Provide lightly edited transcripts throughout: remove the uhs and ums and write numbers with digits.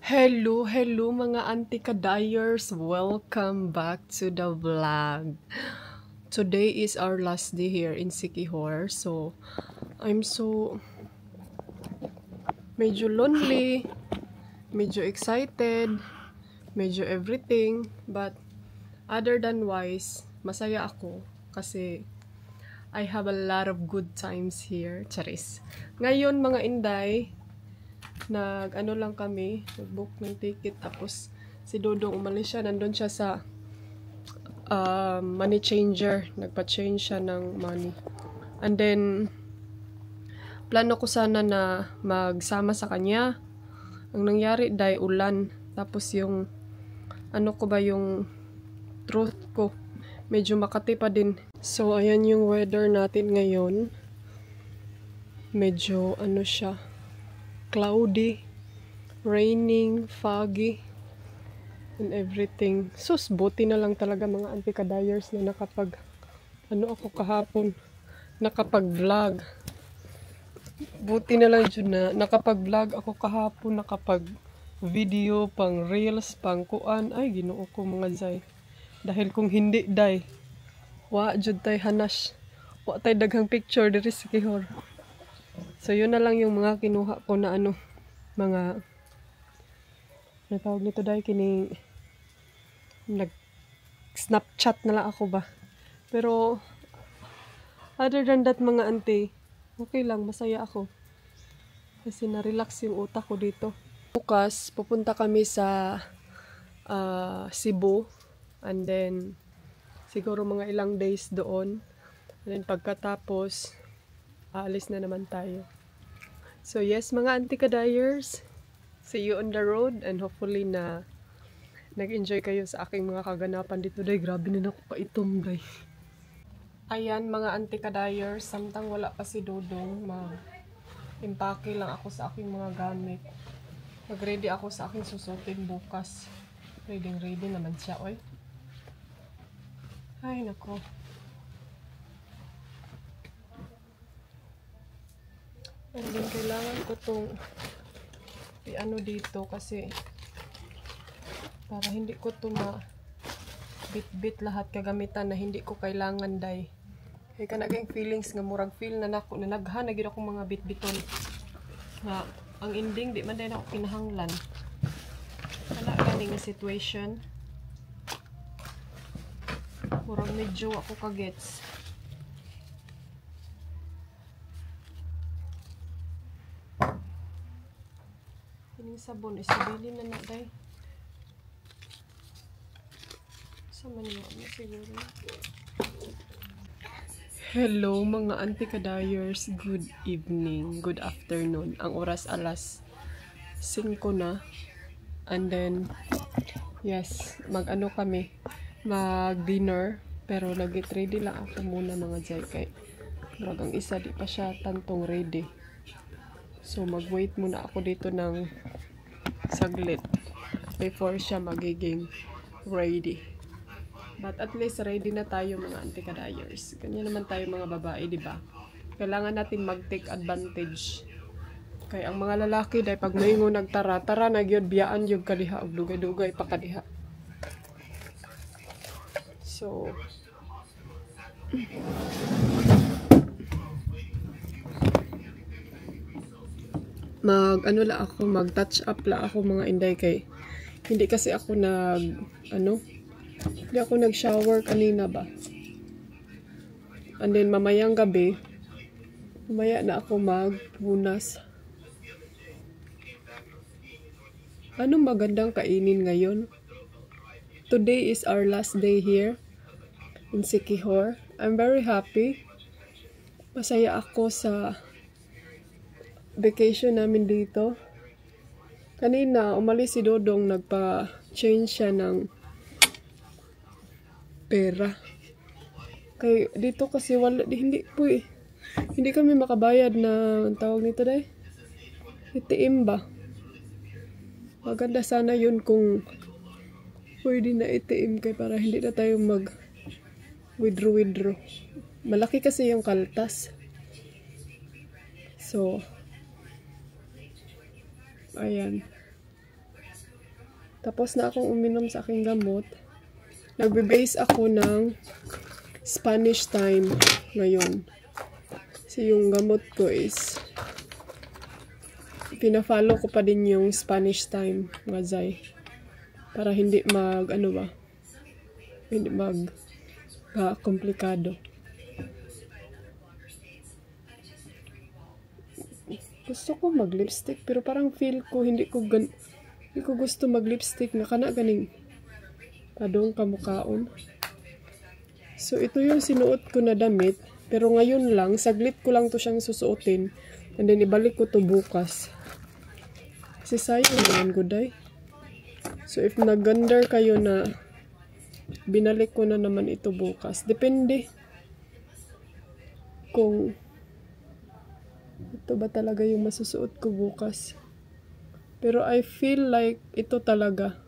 Hello mga anti-kadayers! Welcome back to the vlog. Today is our last day here in Siquijor. So, I'm so medyo lonely, medyo excited, medyo everything. But, other than wise, masaya ako kasi I have a lot of good times here. Charis. Ngayon mga inday, nag-ano lang kami, nag-book ng ticket, tapos si Dodong umalis siya, nandun siya sa money changer, nagpa-change siya ng money. And then, plano ko sana na magsama sa kanya. Ang nangyari, dahil ulan, tapos yung, ano ko ba, yung truth ko, medyo Makati pa din. So, ayan yung weather natin ngayon. Medyo, ano siya, cloudy, raining, foggy, and everything. Sus, buti na lang talaga mga anti-kadayers na nakapag, ano ako kahapon, nakapag-vlog. Buti na lang dyan na nakapag-vlog ako kahapon, nakapag-video, pang reels, pang kuan. Ay, ginoo ko mga zay. Dahil kung hindi, day, wa, jud tay hanas. Wa tay daghang picture diri sa Siquijor. So, yun na lang yung mga kinuha ko na ano, mga, natawag nito dahil kining, nag-snapchat na lang ako ba. Pero, other than that mga auntie, okay lang, masaya ako. Kasi na-relax yung utak ko dito. Bukas, pupunta kami sa Cebu. And then, siguro mga ilang days doon. And then, pagkatapos, aalis na naman tayo. So yes, mga anti-kadayers, see you on the road and hopefully na nag-enjoy kayo sa aking mga kaganapan dito. Day, grabe na ako kaitom, day. Ayan, mga anti-kadayers, samtang wala pa si Dodong, mag-impake lang ako sa aking mga gamit. Mag-ready ako sa aking susutin bukas. Ready naman siya, oy. Ay, nako. And then, kailangan ko itong i-ano dito kasi para hindi ko ito ma-bit-bit lahat kagamitan na hindi ko kailangan, day. Kaya ka naging feelings nga murag feel na nako na naghan na gid akong mga bit-biton nga ang ending di man din ako kinahanglan. Wala ganing situation. Murag medyo ako kagets. Kining sabon isabili na na, day. Sa manyo na siguro. Hello mga anti-kadayers, good evening, good afternoon. Ang oras alas 5 na. And then, yes, mag-ano kami, mag-dinner. Pero nag-get ready lang ako muna mga jay. Kay ang isa di pa siya tantong ready. So mag-wait muna ako dito ng saglit before siya magiging ready. But at least ready na tayo mga anti-kadayers. Ganyan naman tayo mga babae, di ba? Kailangan natin mag-take advantage. Kaya ang mga lalaki, dahil pag maingon nagtara-tara, nagyod biyaan yung kadiha, o dugay-dugay pa kadiha. So, mag-ano la ako, mag-touch up la ako mga inday kay hindi kasi ako hindi ako nag-shower kanina ba. And then mamayang gabi, mamaya na ako magpunas. Anong magandang kainin ngayon? Today is our last day here in Siquijor. I'm very happy. Masaya ako sa vacation namin dito. Kanina, umalis si Dodong, nagpa-change siya ng pera. Kaya dito kasi hindi kami makabayad na tawag nito dahil ATM ba? Maganda sana yun kung pwede na ATM kay para hindi na tayo mag withdraw. Malaki kasi yung kaltas. So, ayan. Tapos na akong uminom sa aking gamot. Nagbe-base ako ng Spanish time ngayon. Kasi yung gamot ko is pina-follow ko pa din yung Spanish time, mga zay. Para hindi hindi komplikado. Gusto ko mag-lipstick pero parang feel ko hindi ko gusto mag-lipstick na kana ganing padong kamukhaon. So ito yung sinuot ko na damit pero ngayon lang saglit ko lang to siyang susuotin and then ibalik ko to bukas. Kasi sayang naman guday. So if nag-gonder kayo na binalik ko na naman ito bukas. Depende kung ito ba talaga yung masusuot ko bukas. Pero I feel like ito talaga.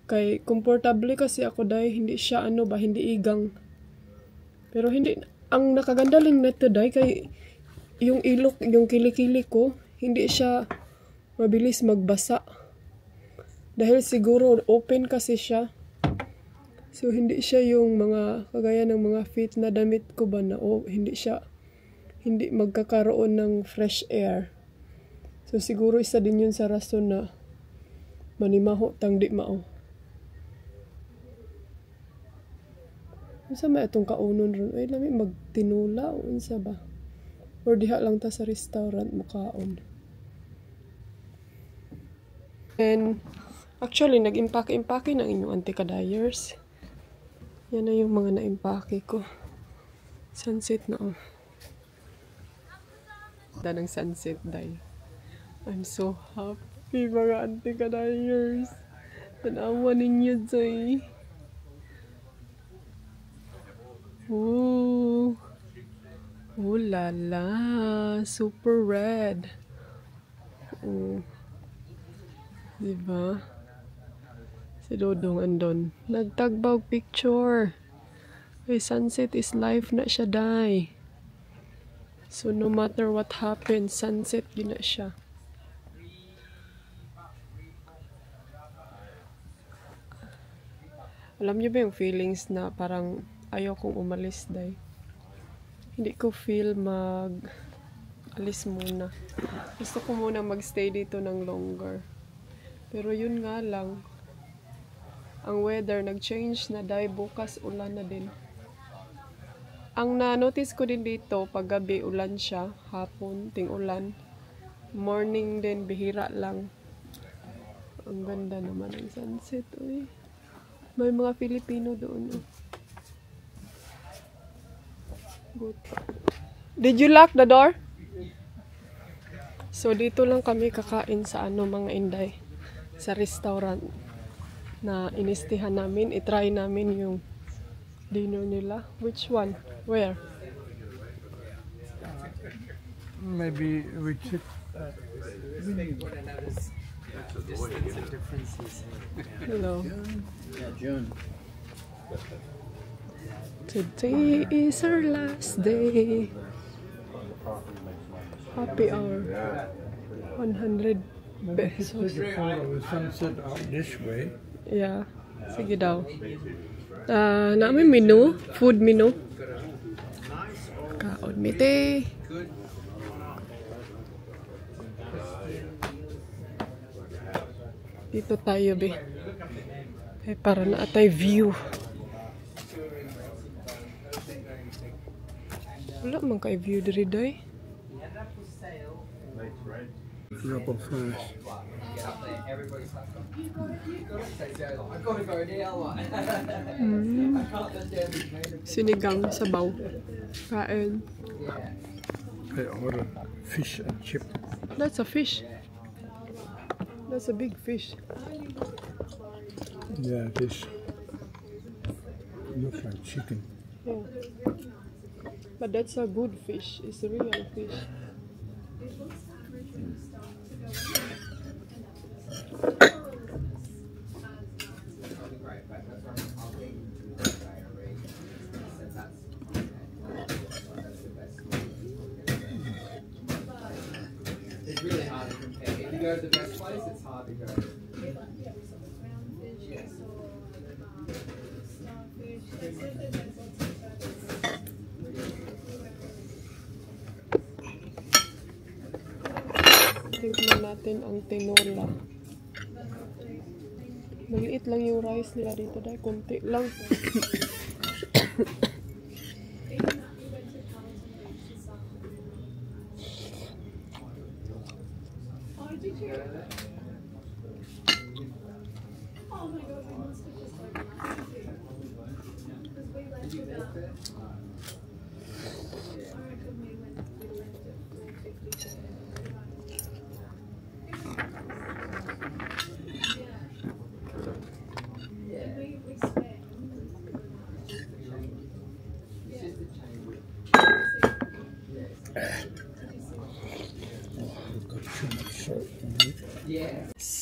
Kay komportable kasi ako dahil hindi siya hindi igang. Pero hindi, ang nakaganda lang nito dahil kay yung ilok, yung kilikili ko, hindi siya mabilis magbasa. Dahil siguro open kasi siya. So hindi siya yung mga kagaya ng mga fit na damit ko ba na hindi magkakaroon ng fresh air. So siguro isa din yun sa rason na manimaho tang di mao. Unsa may atong kaunon ron? Ay lami magtinula o unsa ba? Or diha lang ta sa restaurant makaon. And actually nag-impake ng inyong anti-kadayers. Yan na yung mga na-impake ko. Sunset na oh. Ng sunset day. I'm so happy mga anti-kadayers. Tanawa ninyo day. Ooh. Ooh la la. Super red. Oh. Diba? Si Dodong andon. Nagtagbaw picture. Ay, sunset is life na siya, day. So, no matter what happens, sunset din na siya. Alam niyo ba yung feelings na parang ayaw kong umalis, day? Hindi ko feel alis muna. Gusto ko muna magstay dito ng longer. Pero yun nga lang, ang weather nag-change na dahil bukas ulan na din. Ang na-notice ko din dito, pag gabi ulan siya, hapon ting ulan, morning din bihira lang. Ang ganda naman ng sunset, uy. May mga Filipino doon. Good. Did you lock the door? So dito lang kami kakain sa mga inday, sa restaurant na inistihan namin. I-try namin yung dinner nila. Which one? Where? Maybe we should Hello. Yeah, June. Today is our last day. Happy hour. 100 pesos. Take a photo of the sunset out this way. Yeah. Sige daw. Namin menu. Food menu. Kaon mite. Dito tayo, be. Para na atay view. Wala man kay view diri day. Up first. Sinigang sabaw. Kain. I ordered fish and chip. That's a fish. That's a big fish. Yeah, it is. Looks like chicken. Yeah. But that's a good fish. It's a real fish. It's really hard to compare. If you go to the best place, it's hard to go. natin ang tinola. Maliit lang yung rice nila dito dahil konti lang.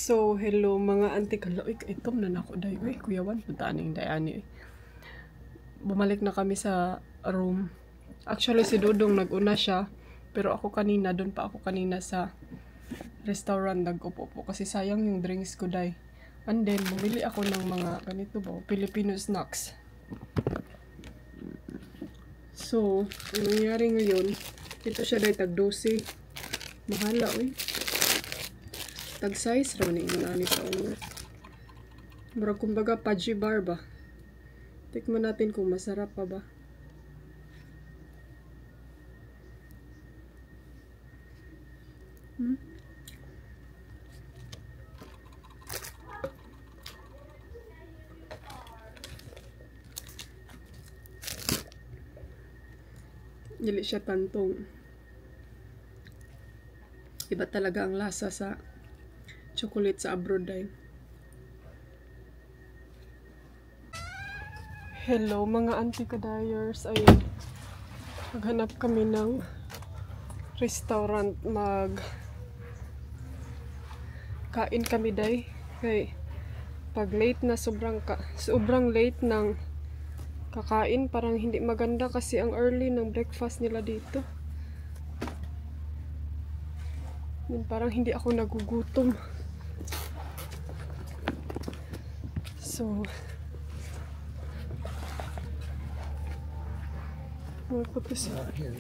So, hello mga auntie kala. Uy, itom na nako day. Uy, kuyawan, puntaan yung dayani. Bumalik na kami sa room. Actually, si Dudong nag-una siya. Pero ako kanina, doon pa ako kanina sa restaurant nag-upo-upo. Kasi sayang yung drinks ko day. And then, bumili ako ng mga ganito ba, Filipino snacks. So, ang nangyari ngayon, ito siya day tag-12. Mahala, uy. Tag-size raw ni inani sa ulo. Murag kumbaga Pudgy bar ba? Tikman natin kung masarap pa ba. Dili siya tantong. Iba talaga ang lasa sa chocolate sa abroad ay. Hello mga auntie kadayers. Ayun. Maghanap kami ng restaurant. Kain kami day. Kay pag late na sobrang late ng kakain parang hindi maganda kasi ang early ng breakfast nila dito. Parang hindi ako nagugutom. So, we'll put this here.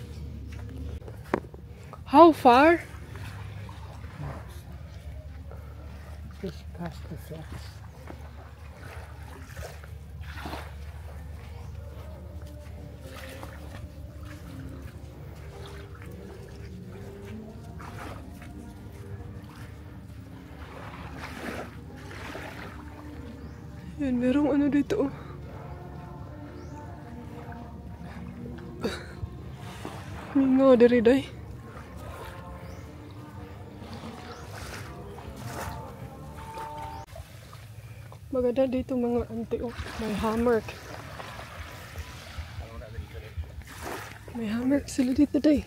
How far? Just past the fence. Yan, merong ano dito. Mingaw dari day. Maganda dito mga auntie. Oh, may hammer. May hammer sila dito day.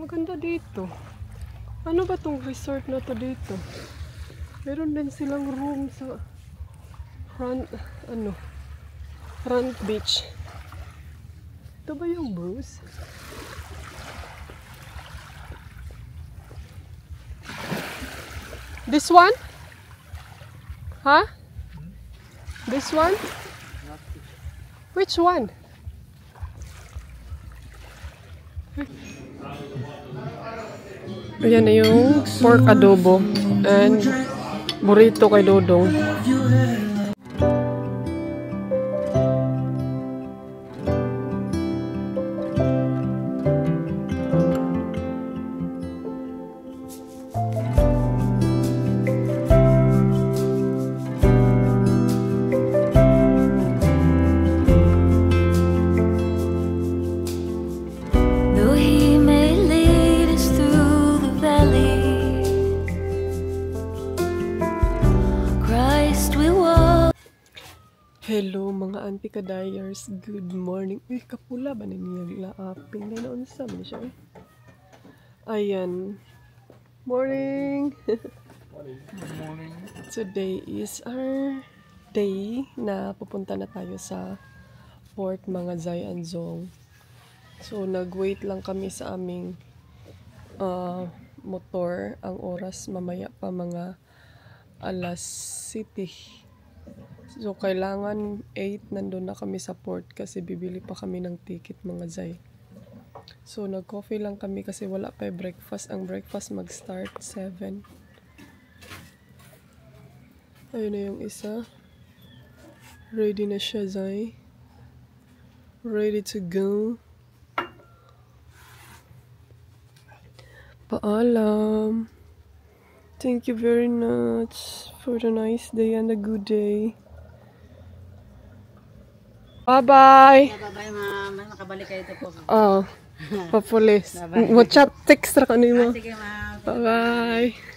Maganda dito. Ano ba tong resort na to dito? Meron din silang room sa front beach. Ito ba yung Bruce? This one? Huh? This one? Which one? Ayan na yung pork adobo and burrito kay Dodong. Hello mga auntie kadayers, good morning. Uy, kapula ba na niya laaping na naunsa man siya eh. Ayan. Morning. Good morning. Today is our day na pupunta na tayo sa Port mga Zay and Zong. So nag-wait lang kami sa aming motor. Ang oras mamaya pa mga alas 7. So, kailangan 8 nandun na kami sa port kasi bibili pa kami ng ticket mga zay. So, nag-coffee lang kami kasi wala pa breakfast. Ang breakfast mag-start 7. Ayun na yung isa. Ready na siya, Zay. Ready to go. Paalam. Thank you very much for the nice day and a good day. Bye-bye. Bye-bye, ma'am. Makabalik kayo ito po. Oh, papulis. Mo-chat text ra kanimo. Sige, ma'am. Bye-bye.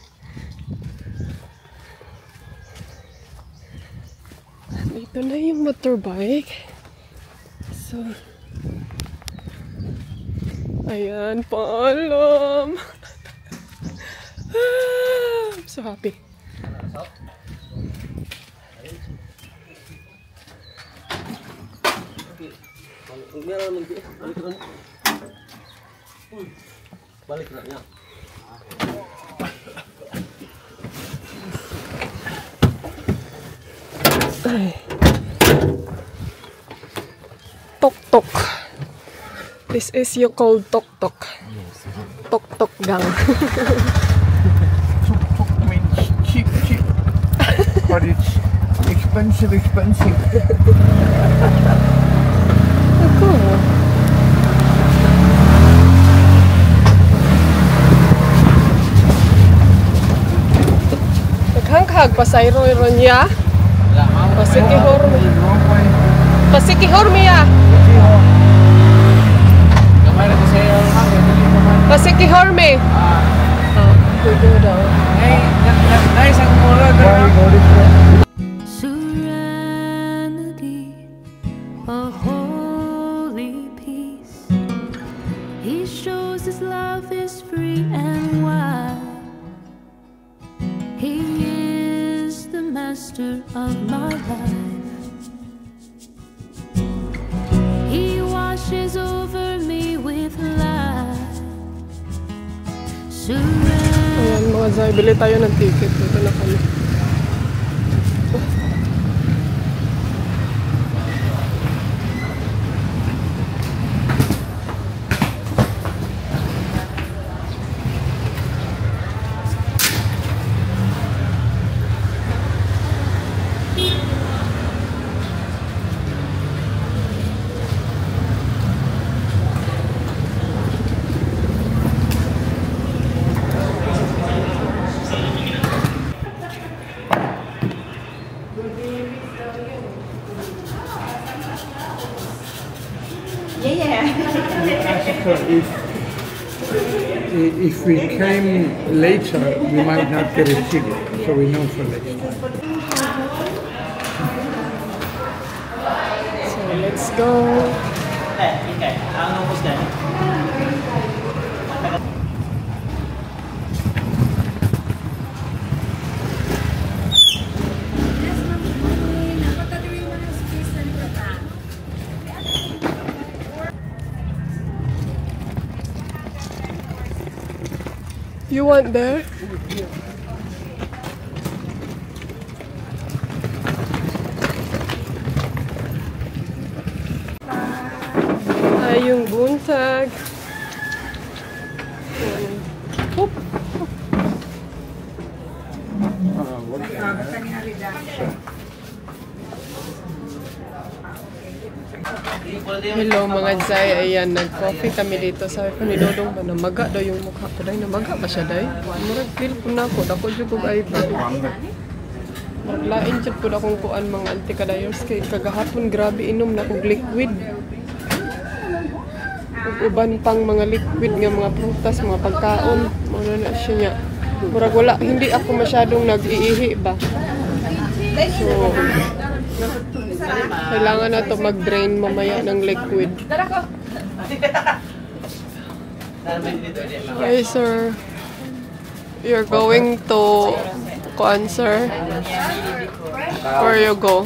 Ito na yung motorbike. So, ayan, paalam. I'm so happy. Balik na niya. Tok-tok. This is you called tok-tok. Tok-tok gang. Tuk-tuk means cheap, but it's expensive. Ako. Naghangkag pasayro niya. Pasikihor mi. Pasikihor mi ya. Gamay na kasi yung Pasikihor mi. We go daw. Nice ang mura. Serenity, a holy peace. He shows his love is free and wide. He is the master of my life. He washes over me with light. Ayan mga Zay, bili tayo ng ticket. Dito na kami. If we came later, we might not get a ticket, so we know for next time. So, let's go. You want there? Ay, yung buntag. Hop. Hello mga Zay, ayan, nag-coffee kami dito. Sabi ko ni Dodong ba, namaga daw yung mukha ko. Day, namaga ba siya, Day? Murag feel po na ako, dako dyan kong iPad. Maglain dyan po na kung kuan mga anti-kadayers. Kay kagahapon, grabe inom na kong liquid. Ug uban pang mga liquid nga mga prutas, mga pagkaon. Ano na siya niya. Murag wala, hindi ako masyadong nag-iihi ba. So, kailangan na to mag-drain mamaya ng liquid. Hi, sir. You're going to kuan, sir? Where you go?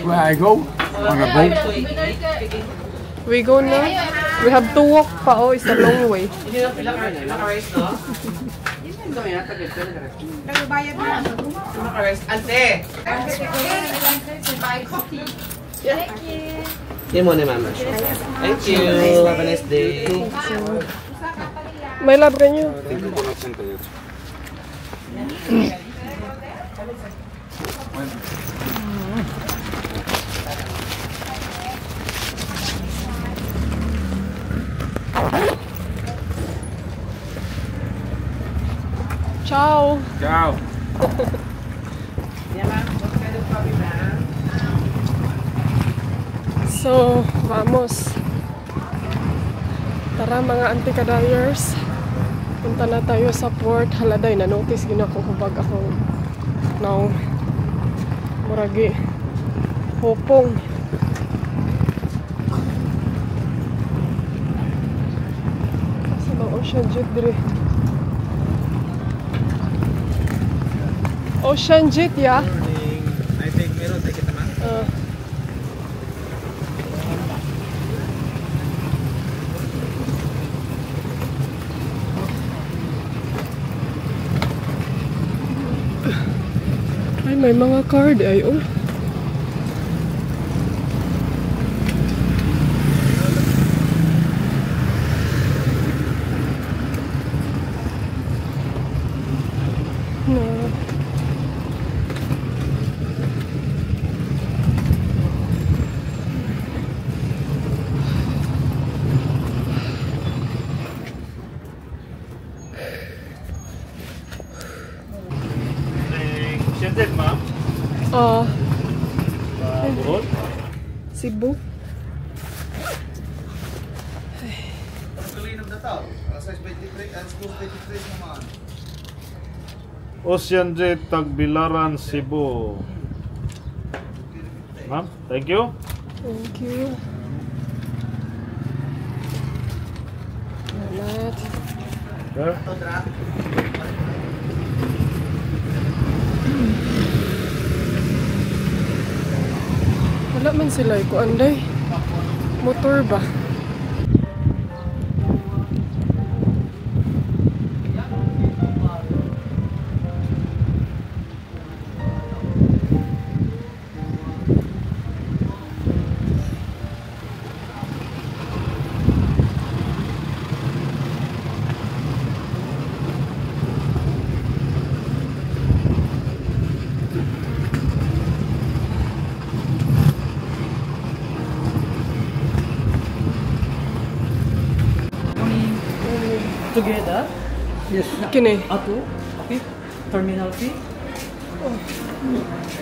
Where I go? On a boat. We go na? We have to walk pa. Oh, it's a long way. Hindi na pila ka-race, no? Naka-race. Ante! Hindi mo ni mama. Thank you. Have a nice day. May love ka niyo. Ciao. Ciao. So, vamos. Tara mga anti-kadayers. Punta na tayo sa port. Haladay, na-notice gina ko hubag ako. Now, muragi. Hopong. Sa mga ocean jet dire. Ocean jet, ya? I think meron tayo kita man. Ay, may mga card ay, oh. No. Shenzhen, ma'am. Bohol. Cebu. Ocean Jet, Tagbilaran, Cebu. Ma'am, thank you. Thank you. Salamat. Sir. Wala man sila ko anday. Motor ba? Together? Yes. Kini. Ato? Okay. Terminal fee?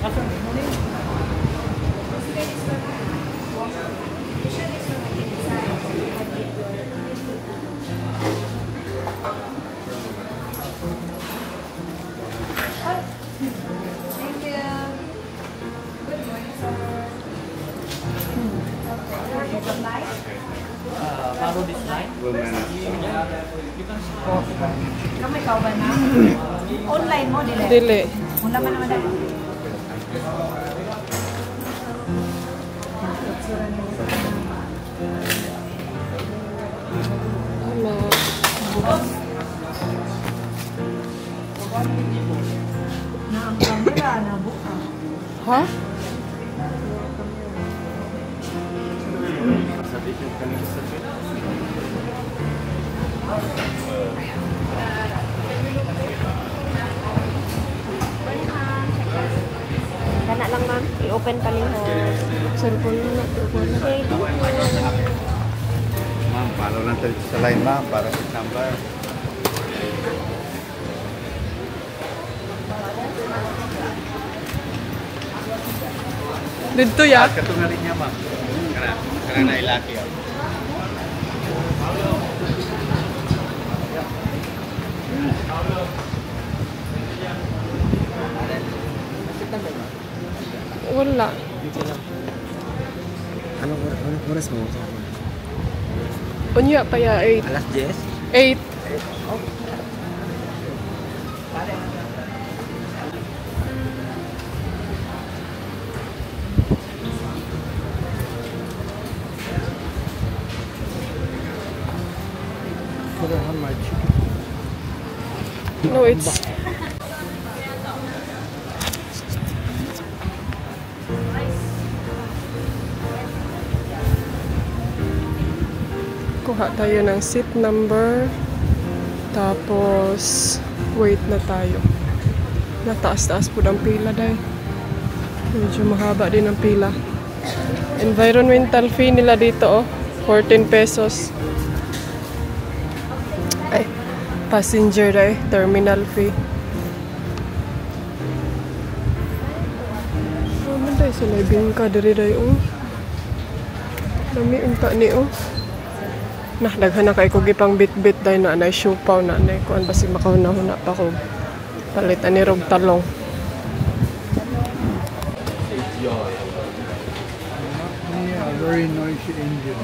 After morning? Follow this line. Kamu ikaw ba na? Online mo, dili? Dili. Wala pa naman ako. Na ang camera na buka. Ha? Kana lang ma'am, i-open pa rin ho. Cellphone na na. Okay, Ma'am, follow lang tayo sa line, ma'am, para sa number. Dito ya. Katungalit niya, ma'am. Kana na ilaki ako. Wala. Anong oras mo? Unya pa ya 8. Alas 10? 8. No, it's... Kuha tayo ng seat number. Tapos, wait na tayo. Nataas-taas po ng pila dahil. Medyo mahaba din ang pila. Environmental fee nila dito, oh. 14 pesos. Ay, passenger dahil. Terminal fee. Ano dahil sa laibing ka dari dahil, oh. Dami unta ni, oh. Nah, daghan na kay ko gipang bit-bit dahil na anay siupaw na anay kuan basi makahuna-huna pa ko palitan ni rog talong. Yeah, very noisy engine.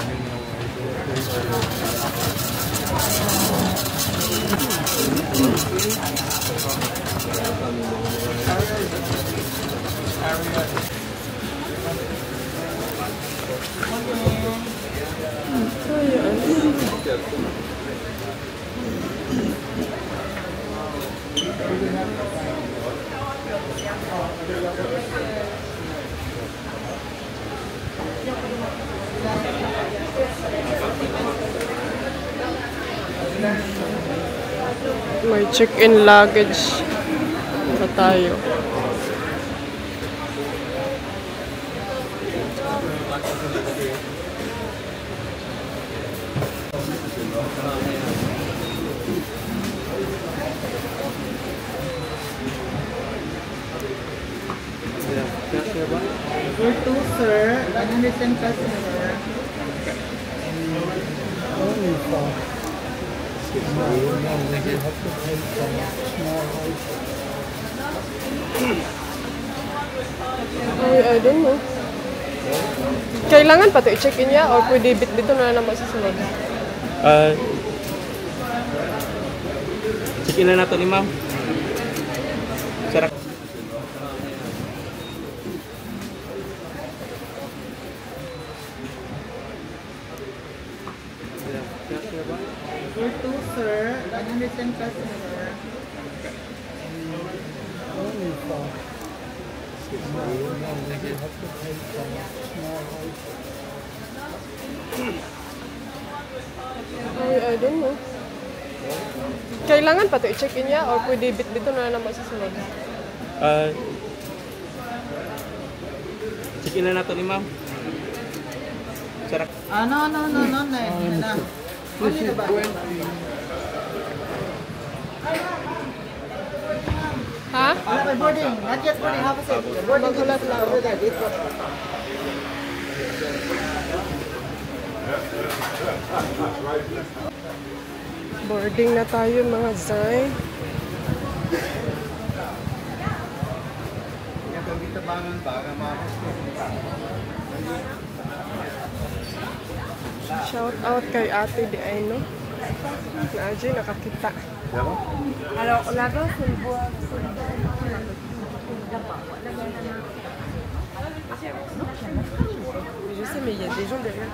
May check-in luggage pa tayo. For two, sir. 110 customer. I don't know. Kailangan pa ito i-check-in niya or pwede dito na naman sa sunod? Check-in na nato ni ma'am. Sarap. For two, sir. 110 customer. I don't know. Kailangan pa ito i-check-in niya or pwede dito na naman sa sunod? Check-in na nato ni ma'am. Sarap. No. This is 20. Ha? Boarding. Not yet boarding. Half a second. Boarding. Magulat lang. Over there. Wait for Boarding na tayo mga Zay. Shout out kay Ate Di Aino. Na Ajay nakakita. Alors, là-bas, c'est le bois. Je sais, mais il y a des gens derrière.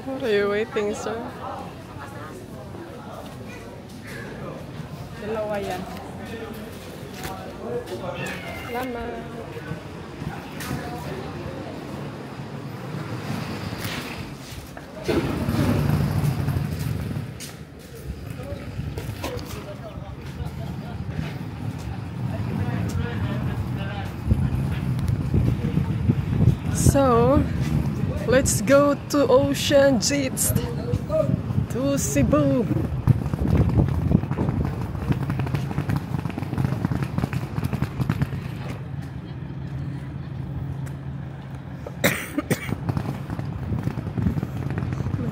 What are you waiting, sir? Dalawa yan. Salamat. So, let's go to Ocean Jets to Cebu.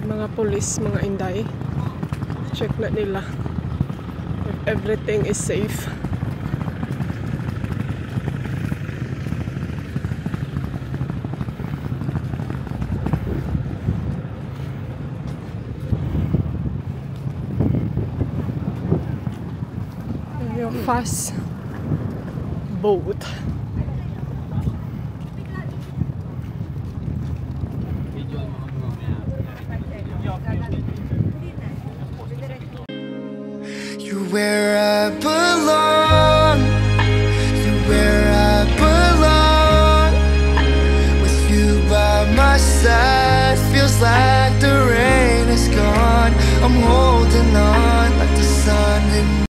Mga police, mga inday. Check na nila if everything is safe. Yung fast boat. You're where I belong. You're where I belong. With you by my side, feels like the rain is gone. I'm home.